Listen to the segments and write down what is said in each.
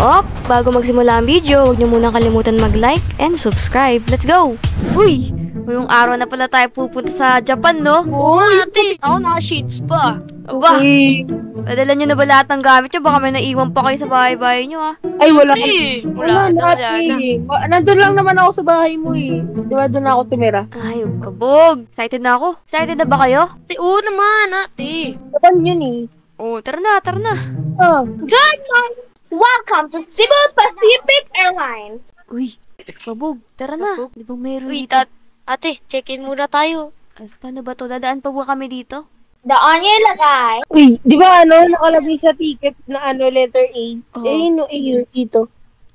Bago magsimula ang video, huwag niyo muna kalimutan mag-like and subscribe. Let's go! Uy! Ngayong araw na pala tayo pupunta sa Japan, no? Oo, ate. Ako naka-sheets pa. Aba! Okay. Padala niyo na ba lahat ng gamit niyo? Baka may naiwan pa kayo sa bahay-bahay niyo, ha? Ay, wala Eh, Wala na, ate. Nandun lang naman ako sa bahay mo eh. Di ba doon ako tumira? Ay, kabog! Excited na ako. Excited na ba kayo? Ate, oo naman, ate. Japan yun eh. Oh, tara na, tara na. Oh. Good morning. Welcome to Cebu Pacific Airlines. Uy, kabog, tara na. Di ba mayroon Uy, dito? ate, check-in muna tayo. Paano ba to? Dadaan pa ba kami dito? Doon niyo ilagay. Uy, di ba nakalagay sa ticket na letter A? Oo. Eh, no, A dito.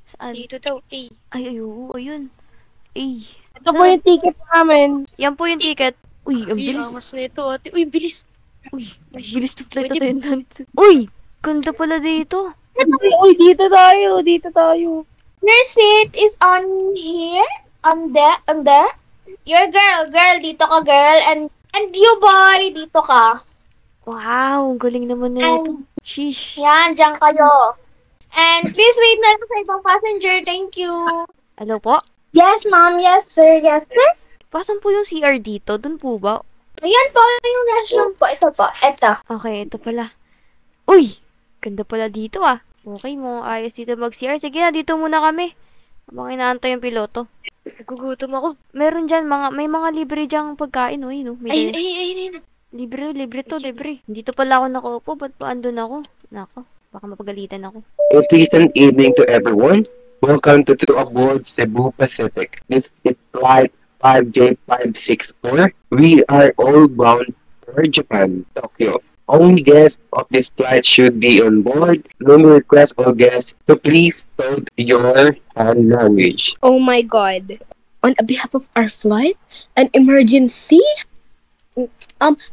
Saan? Dito daw, eh. Ay, oo, ayun. Ay, Ito po yung ticket namin. yan po yung ticket. Uy, ang Uy, bilis. angas nito, ate. Uy, bilis. Uy, bilis to flight Pwede- attendant. Uy, ganda pala dito. Uy, dito tayo. Dito tayo. Your seat is on here. On there. Your girl, dito ka girl. And you boy, dito ka. Wow, ang galing naman na ito. Sheesh. Yan, dyan kayo. And please wait na lang sa ibang passenger. Thank you. Ano po? Yes, ma'am. Yes, sir. Yes, sir. Pasan po yung CR dito? Doon po ba? Ayan po yung restroom po. Ito po. Ito. Okay, ito pala. Uy, ganda pala dito ah. Okay mo, ayos dito mag-CR. Sige na, dito muna kami. Habang inaantay yung piloto. Nagugutom ako. Meron dyan, may mga libre dyang pagkain, oh, no? Ay, ay. Libre to, libre. Dito pala ako nakaupo, ba't pa andun ako? Nako, baka mapagalitan ako. A pleasant evening to everyone. Welcome to aboard Cebu Pacific. This is flight 5J564. We are all bound for Japan, Tokyo. Only guests of this flight should be on board. We request all guests to please talk your hand language. Oh my god. On behalf of our flight, an emergency?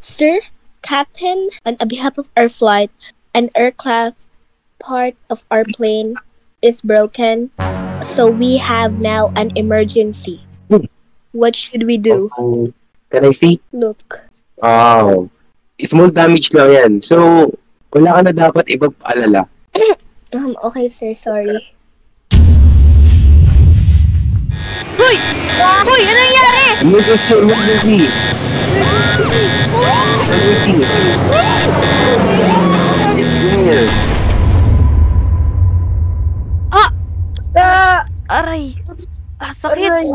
Sir, Captain, on behalf of our flight, an aircraft part of our plane is broken. So we have now an emergency. What should we do? Can I see? Look. Oh, small damage lang yan. So, wala ka na dapat ipagpaalala. Okay sir, sorry. Hoy! Hoy! Ano nangyari? Emergency, emergency. Here. Aray! Sakit! Aray.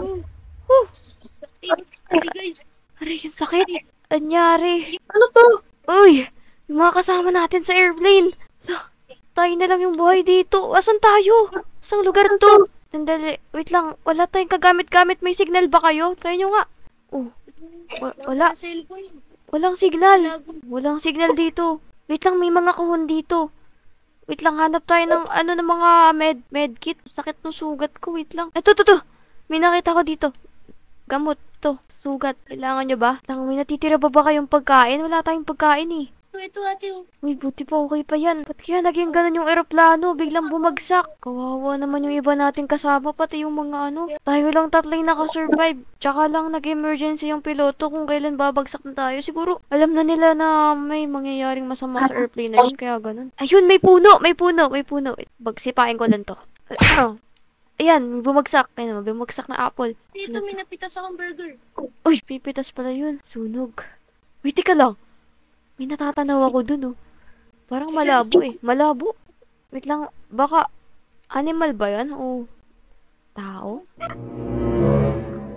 Ate, guys. Aray, ang sakit! Anyari? Ano to? Uy! Yung mga kasama natin sa airplane! Tayo na lang yung buhay dito! Asan tayo? Saan lugar to? Sandali, wait lang. Wala tayong kagamit-gamit. May signal ba kayo? Tayo nyo nga. Oh, wala. Cellphone. Walang signal. Walang signal dito. Wait lang, may mga kahon dito. Wait lang, hanap tayo ng ng mga medkit. Sakit ng sugat ko. Wait lang. Ito. May nakita ko dito. Gamot. To. Sugat. Kailangan nyo ba? Lang, may natitira ba kayong pagkain? Wala tayong pagkain eh. Ito, ate. Uy, buti pa okay pa yan. Ba't kaya naging ganun yung eroplano? Biglang bumagsak. Kawawa naman yung iba nating kasama, pati yung mga tayo lang tatlong nakasurvive. Tsaka lang nag-emergency yung piloto kung kailan babagsak na tayo. Siguro, alam na nila na may mangyayaring masama sa airplane na yun, kaya ganun. Ayun, may puno. Bagsipain ko lang to. Ayan, bumagsak. Ayun, bumagsak na apple. Dito, may napitas akong burger. Uy, pipitas pala yun. Sunog. Wait, tika lang. May natatanaw ako dun, oh. Parang malabo, eh. Malabo. Wait lang, baka animal ba yan? O tao?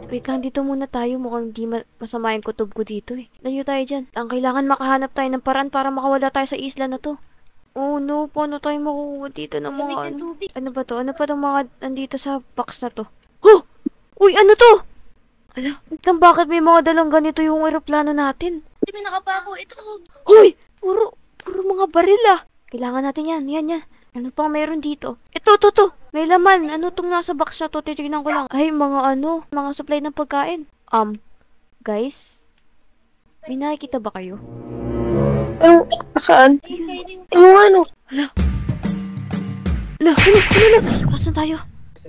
Wait lang, dito muna tayo. Mukhang di masama yung kutob ko dito, eh. Layo tayo dyan. Ang kailangan makahanap tayo ng paraan para makawala tayo sa isla na to. Oh no, paano tayo makukuha dito ng mga Lamig ng tubig. Ano ba to? Ano pa itong mga nandito sa box na to? Huh! Uy, ano to? Ala, wait lang, bakit may mga dalang ganito yung eroplano natin? Ate, may nakapako. Ito. Hoy! Puro mga baril ah. Kailangan natin yan. Yan. Ano pang meron dito? Ito. May laman. Ano tong nasa box na to? Titignan ko lang. Ay, mga mga supply ng pagkain. Guys? May nakikita ba kayo? Saan? Kainin. Yung ano? Hala, asan tayo?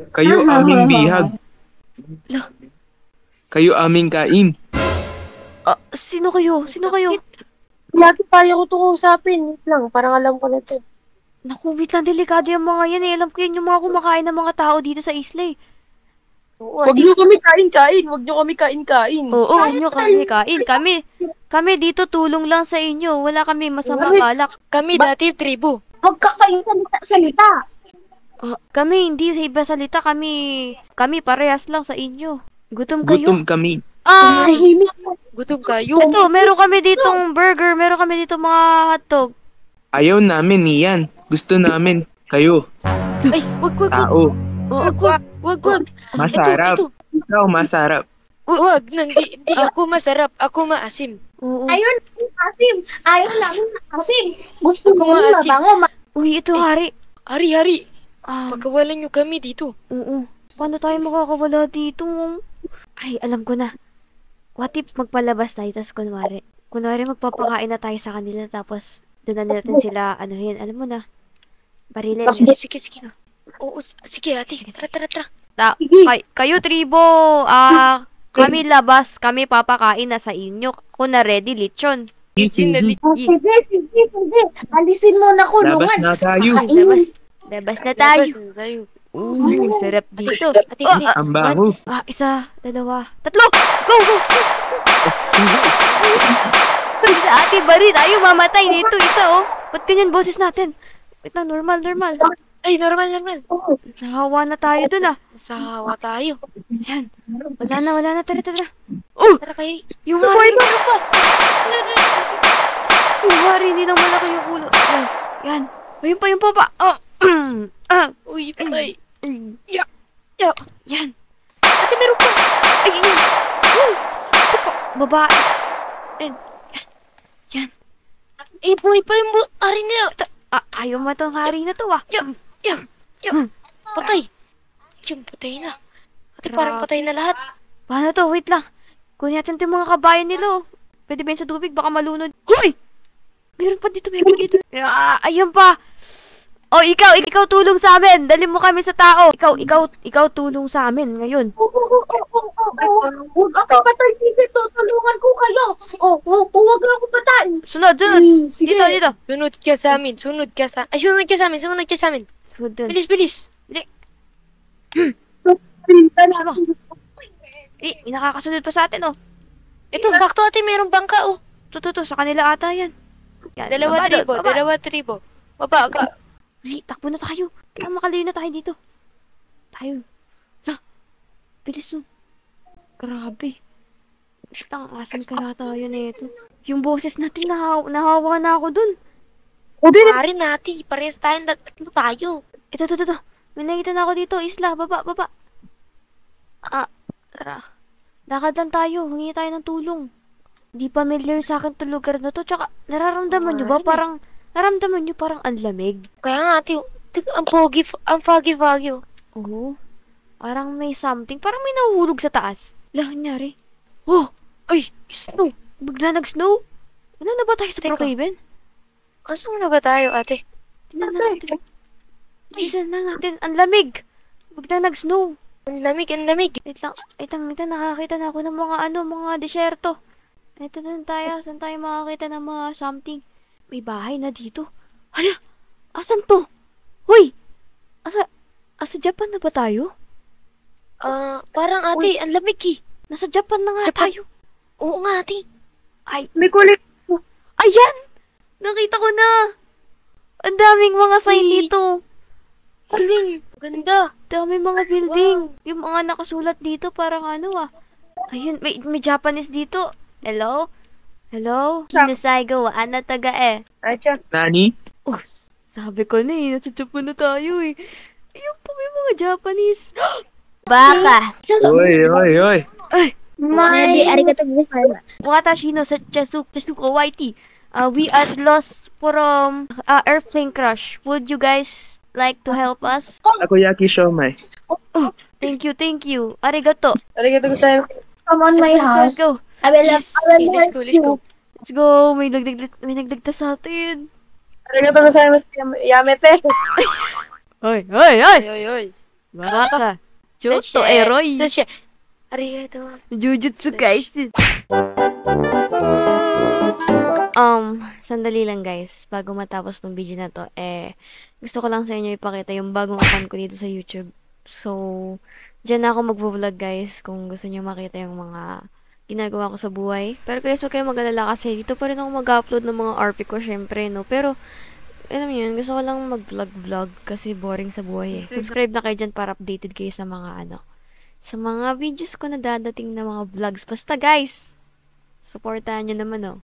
Kayo aming bihag. Hala, Kayo aming kain. sino kayo? Lagi tayo ko ito kausapin. Wait lang, parang alam ko na ito. Naku, wait lang, delikado yung mga yan eh. Alam ko yun yung mga kumakain ng mga tao dito sa isla eh. Oo, Huwag ate. nyo kami kain-kain. Huwag nyo kami kain-kain. Oo, huwag nyo kami kain. Kami dito tulong lang sa inyo. Wala kami masamang balak. Kami dati tribo. Huwag ka kayo salita. Kami hindi sa iba salita. Kami parehas lang sa inyo. Gutom kayo. Gutom kami. Tahimik. Gutom kayo. Ito, meron kami ditong burger. Meron kami ditong mga hotdog. Ayaw namin iyan. Gusto namin. Kayo. Ay, wag. Tao. Wag. Masarap. Ito. Ikaw masarap. Wag. Hindi ako masarap. Ako maasim. Oo. Ayun, asim. Ayaw namin ng asim. Gusto Ako mo maasim. mabango. Uy, ito, hari. Hari. Ah, Pagkawalan nyo kami dito. oo. Paano tayo makakawala dito? Ay, alam ko na. What if magpalabas tayo, tapos kunwari magpapakain na tayo sa kanila, tapos doon na natin sila, ano yun, alam mo na, barilin. Sige. Oo, sige ate. Tara. Kayo, tribo, kami labas, kami papakain na sa inyo. Kung na ready, lechon. Sige. Sige. Alisin mo na Labas kulungan. na tayo. Ay, labas na tayo. Sarap dito. Ate, Ang baho. Isa, dalawa, tatlo! Go! Isa, ate, bari tayo mamatay dito. Isa, oh. Ba't ganyan boses natin? Wait lang, normal. Ay, normal. Nahawa na tayo dun, ah. Sawa tayo. Yan. Wala na. Tara. Oh! Tara kayo. Yung hari. Yung hari, hindi lang malaki yung ulo. Yan. Ayun pa. Oh. Uy, patay. Ya. Ya. Yan. Ate, meron pa. Ay. Babae. Eh, buhay pa yung ari nila. Ayaw mo tong hari na to, ah. Patay. Yung patay na. Ate, parang patay na lahat. Paano to? Wait lang. Kunin natin yung mga kabayan nila, oh. Pwede ba yun sa tubig? Baka malunod. Hoy! Meron pa dito. Ayun pa. Oh, ikaw tulong sa amin. Dali mo kami sa tao. Ikaw tulong sa amin ngayon. Huwag ako patay. Sige, tutulungan ko kayo. Huwag ako patay. Sunod. Sige. Dito. Sunod ka sa amin. Ay, sunod ka sa amin. Sunod dun. Bilis. Sama. May nakakasunod pa sa atin, oh. Ito, sakto ate, mayroong bangka, oh. To, sa kanila ata yan. Yan, Dalawa tribo. Baba ka. Takbo na tayo. Kailangan makalayo na tayo dito. Bilis mo. Grabe. Asan kaya tayo na ito? Yung boses natin, nahawa na ako dun. Pare natin, parehas tayong tatlo tayo. Ito. May nakita na ako dito. Isla, baba. Tara. Lakad lang tayo. Humingi tayo ng tulong. Di familiar sa akin itong lugar na to. Tsaka, nararamdaman nyo ba? Naramdaman nyo parang ang lamig. Kaya nga ate, ang foggy. Oo. Parang may something. Parang may nahuhulog sa taas. Nangyari. Oh! Ay, snow. Bigla nag-snow. Ano na ba tayo sa Teka. Brookhaven? Asan na ba tayo ate? Tingnan natin. Tingnan natin. Ang lamig. Bigla nag-snow. Ang lamig. Wait lang. Nakakita na ako ng mga desyerto. Ito na tayo. Saan tayo makakita ng mga something? May bahay na dito. Hala! Asan to? Hoy! Asa Japan na ba tayo? Parang ate, ang lamig eh. Nasa Japan na nga Japan. tayo. Oo nga ate. Ay! May kulit. Ayan! Nakita ko na! Ang daming mga sign Uy. dito. Galing. Ganda. Daming mga building. Yung mga nakasulat dito parang Ayun, may Japanese dito. Hello? Hinasaigo wa taga eh. Acha. Nani? Oh, sabi ko na nasa Japan na tayo eh. Ayun pa may mga Japanese. Baka. Oy. Arigatou gozaimasu. Watashi no Chasuko Waiti. We are lost from airplane crash. Would you guys like to help us? Takoyaki siomai. Thank you. Arigato. Arigatou gozaimasu. Come on my Let's house. go. I will Yes. Okay, let's go. Let's go. May nagdagdag sa atin. Arigatou gozaimasu. Yamete. Hoy. Oy. Baka. Joto Eroy. Sasha. Arigato. Jujutsu Kaisen. Sandali lang guys, bago matapos ng video na to, gusto ko lang sa inyo ipakita yung bagong account ko dito sa YouTube. So, dyan na ako magvo-vlog guys, kung gusto niyo makita yung mga ginagawa ko sa buhay. Pero guys, huwag kayong mag-alala kasi dito pa rin ako mag-upload ng mga RP ko, syempre, no? Pero, alam mo yun, gusto ko lang mag-vlog kasi boring sa buhay eh. Subscribe na kayo dyan para updated kayo sa mga sa mga videos ko na dadating na mga vlogs. Basta guys, supportahan nyo naman oh.